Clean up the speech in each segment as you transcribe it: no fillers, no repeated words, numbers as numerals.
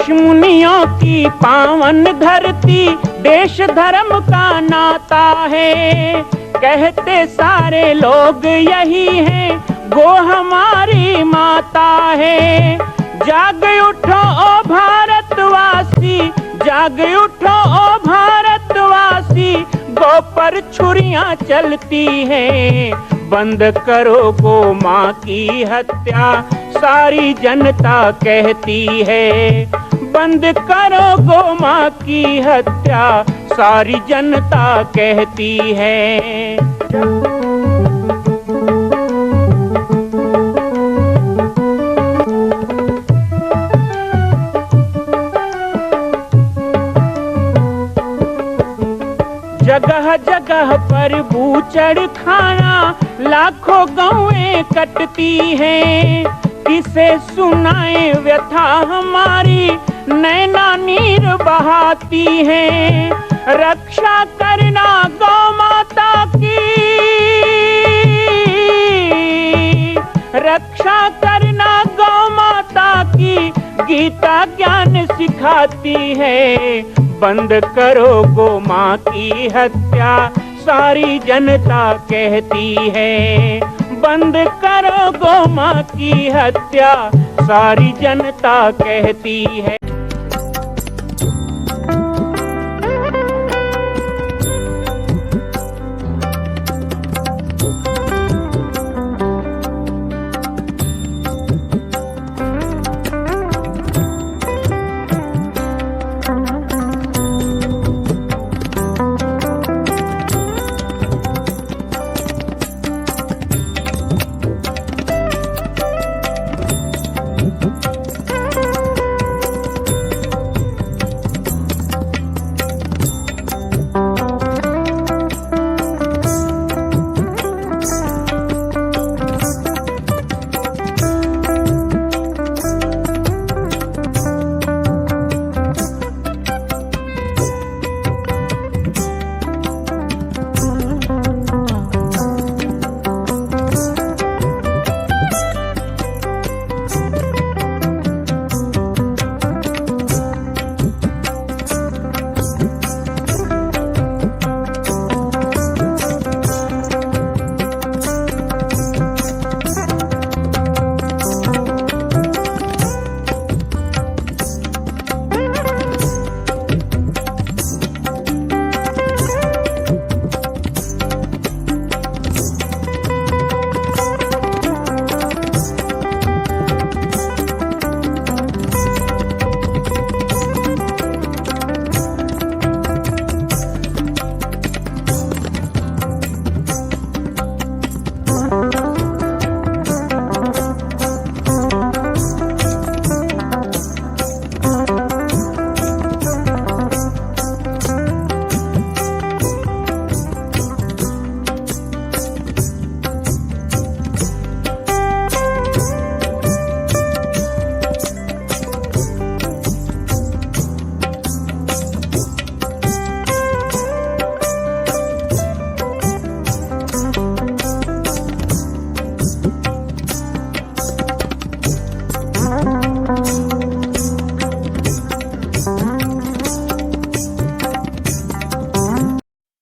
ऋषि मुनियों की पावन धरती, देश धर्म का नाता है। कहते सारे लोग यही हैं, गो हमारी माता है। जाग उठो ओ भारतवासी, जाग उठो ओ भारतवासी, गो पर छुरियां चलती हैं। बंद करो गो माँ की हत्या, सारी जनता कहती है। बंद करो गो माँ की हत्या, सारी जनता कहती है। जगह जगह पर बूचड़ खाना, लाखों गौएं कटती हैं। किसे सुनाए व्यथा हमारी, नैना नीर बहाती हैं। रक्षा करना गौ माता की, रक्षा करना गौ माता की, गीता ज्ञान सिखाती है। बंद करो गो माँ की हत्या, सारी जनता कहती है। बंद करो गो माँ की हत्या, सारी जनता कहती है।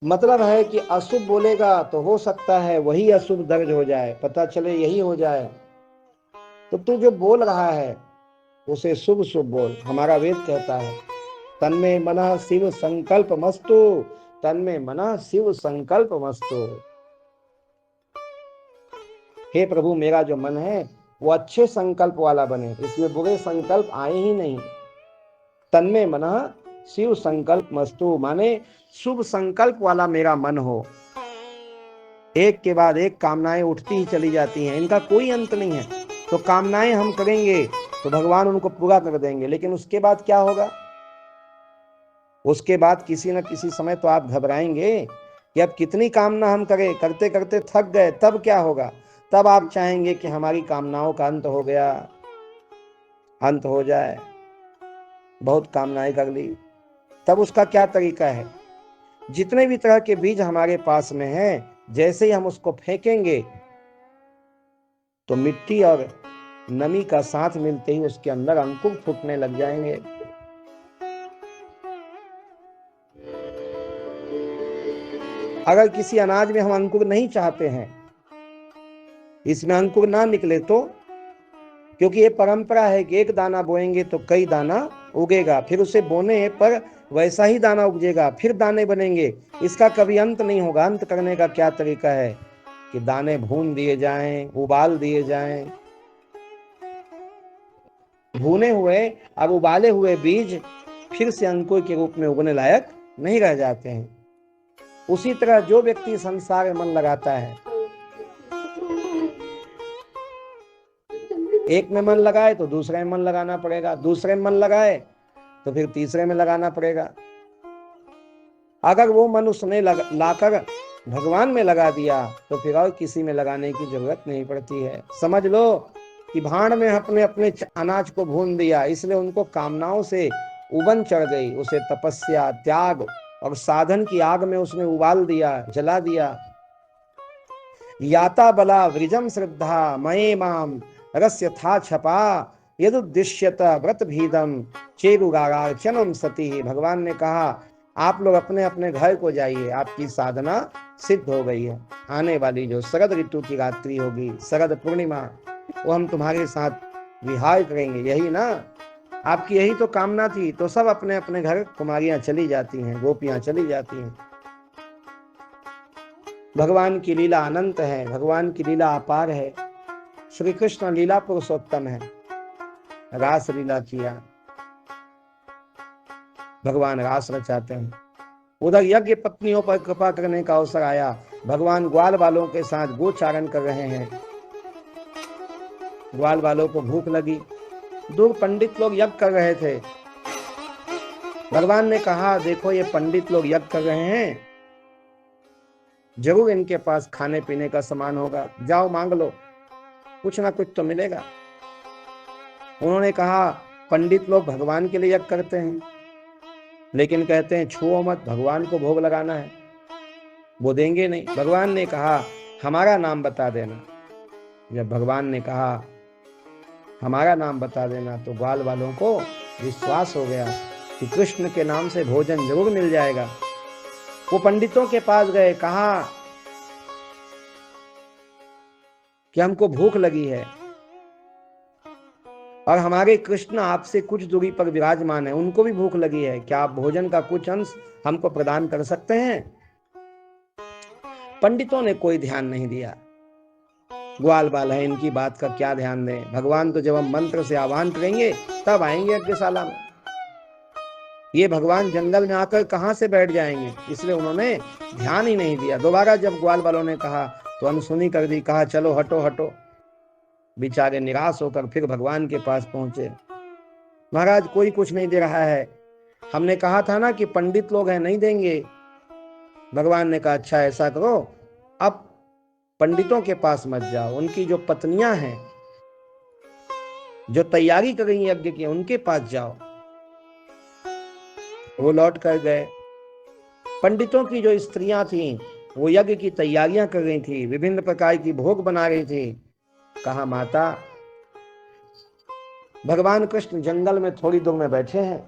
मतलब है कि अशुभ बोलेगा तो हो सकता है वही अशुभ दर्ज हो जाए, पता चले यही हो जाए। तो तू जो बोल रहा है उसे शुभ शुभ बोल। हमारा वेद कहता है, तन्मे मनः शिव संकल्प मस्तु, तन्मे मनः शिव संकल्प मस्तु। हे प्रभु, मेरा जो मन है वो अच्छे संकल्प वाला बने, इसमें बुरे संकल्प आए ही नहीं। तन्मे मनः शिव संकल्प मस्तु माने शुभ संकल्प वाला मेरा मन हो। एक के बाद एक कामनाएं उठती ही चली जाती हैं, इनका कोई अंत नहीं है। तो कामनाएं हम करेंगे तो भगवान उनको पूरा कर देंगे, लेकिन उसके बाद क्या होगा? उसके बाद किसी न किसी समय तो आप घबराएंगे कि अब कितनी कामना हम करें, करते करते थक गए, तब क्या होगा? तब आप चाहेंगे कि हमारी कामनाओं का अंत हो गया, अंत हो जाए। बहुत कामनाएं कर ली, तब उसका क्या तरीका है? जितने भी तरह के बीज हमारे पास में हैं, जैसे ही हम उसको फेंकेंगे तो मिट्टी और नमी का साथ मिलते ही उसके अंदर अंकुर फूटने लग जाएंगे। अगर किसी अनाज में हम अंकुर नहीं चाहते हैं, इसमें अंकुर ना निकले तो, क्योंकि ये परंपरा है कि एक दाना बोएंगे तो कई दाना उगेगा, फिर उसे बोने पर वैसा ही दाना उगेगा, फिर दाने बनेंगे, इसका कभी अंत नहीं होगा। अंत करने का क्या तरीका है कि दाने भून दिए जाएं, उबाल दिए जाएं। भुने हुए और उबाले हुए बीज फिर से अंकुर के रूप में उगने लायक नहीं रह जाते हैं। उसी तरह जो व्यक्ति संसार में मन लगाता है, एक में मन लगाए तो दूसरे में मन लगाना पड़ेगा, दूसरे में मन लगाए तो फिर तीसरे में लगाना पड़ेगा। अगर वो मन उसने लाकर भगवान में लगा दिया तो फिर और किसी में लगाने की जरूरत नहीं पड़ती है। समझ लो कि भाड़ में अपने अपने अनाज को भून दिया, इसलिए उनको कामनाओं से उबन चढ़ गई, उसे तपस्या, त्याग और साधन की आग में उसने उबाल दिया, जला दिया। याता बला वृजम श्रद्धा मये माम रस्य था छपा यदुद्दिश्यत व्रत भीदम चेरुगारार्चनम सती। भगवान ने कहा आप लोग अपने अपने घर को जाइए, आपकी साधना सिद्ध हो गई है। आने वाली जो शरद ऋतु की रात्रि होगी, शरद पूर्णिमा, वो हम तुम्हारे साथ विहार करेंगे, यही ना आपकी, यही तो कामना थी। तो सब अपने अपने घर कुमारियां चली जाती हैं, गोपियां चली जाती हैं। भगवान की लीला अनंत है, भगवान की लीला अपार है। श्री कृष्ण लीला पुरुषोत्तम है, रास लीला किया, भगवान रास रचाते हैं। उधर यज्ञ पत्नियों पर कृपा करने का अवसर आया, भगवान ग्वाल वालों के साथ गोचारण कर रहे हैं। ग्वाल वालों को भूख लगी, दूर पंडित लोग यज्ञ कर रहे थे। भगवान ने कहा देखो ये पंडित लोग यज्ञ कर रहे हैं, जरूर इनके पास खाने पीने का सामान होगा, जाओ मांग लो, कुछ ना कुछ तो मिलेगा। उन्होंने कहा पंडित लोग भगवान के लिए यज्ञ करते हैं, लेकिन कहते हैं छुओ मत, भगवान को भोग लगाना है, वो देंगे नहीं। भगवान ने कहा हमारा नाम बता देना। जब भगवान ने कहा हमारा नाम बता देना तो ग्वाल वालों को विश्वास हो गया कि कृष्ण के नाम से भोजन जरूर मिल जाएगा। वो पंडितों के पास गए, कहा कि हमको भूख लगी है और हमारे कृष्ण आपसे कुछ दूरी पर विराजमान है, उनको भी भूख लगी है, क्या आप भोजन का कुछ अंश हमको प्रदान कर सकते हैं? पंडितों ने कोई ध्यान नहीं दिया, ग्वाल बाल है, इनकी बात का क्या ध्यान दें। भगवान तो जब हम मंत्र से आह्वान करेंगे तब आएंगे यज्ञशाला में, ये भगवान जंगल में आकर कहां से बैठ जाएंगे, इसलिए उन्होंने ध्यान ही नहीं दिया। दोबारा जब ग्वाल वालों ने कहा तो अनसुनी कर दी, कहा चलो हटो हटो। बेचारे निराश होकर फिर भगवान के पास पहुंचे, महाराज कोई कुछ नहीं दे रहा है, हमने कहा था ना कि पंडित लोग हैं नहीं देंगे। भगवान ने कहा अच्छा ऐसा करो, अब पंडितों के पास मत जाओ, उनकी जो पत्नियां हैं जो तैयारी कर रही यज्ञ की उनके पास जाओ। वो लौट कर गए। पंडितों की जो स्त्रियां थीं वो यज्ञ की तैयारियां कर रही थी, विभिन्न प्रकार की भोग बना रही थी। कहा माता भगवान कृष्ण जंगल में थोड़ी दूर में बैठे हैं,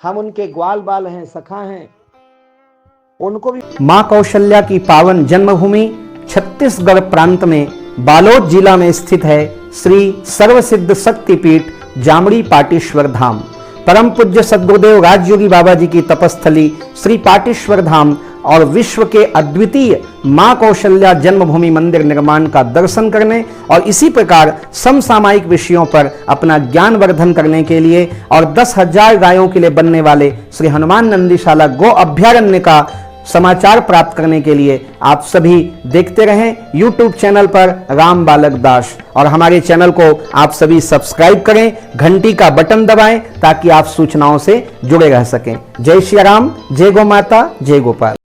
हम उनके ग्वाल बाल हैं, सखा हैं, उनको भी। मां कौशल्या की पावन जन्मभूमि छत्तीसगढ़ प्रांत में बालोद जिला में स्थित है श्री सर्वसिद्ध शक्तिपीठ जामड़ी पाटेश्वर धाम। परम पूज्य सद्गुरुदेव राजयोगी बाबा जी की तपस्थली श्री पाटेश्वर धाम और विश्व के अद्वितीय मां कौशल्या जन्मभूमि मंदिर निर्माण का दर्शन करने और इसी प्रकार समसामयिक विषयों पर अपना ज्ञान वर्धन करने के लिए और 10,000 गायों के लिए बनने वाले श्री हनुमान नंदीशाला गो अभ्यारण्य का समाचार प्राप्त करने के लिए आप सभी देखते रहें YouTube चैनल पर राम बालक दास, और हमारे चैनल को आप सभी सब्सक्राइब करें, घंटी का बटन दबाएं ताकि आप सूचनाओं से जुड़े रह सकें। जय श्री राम, जय गौ माता, जय गोपाल।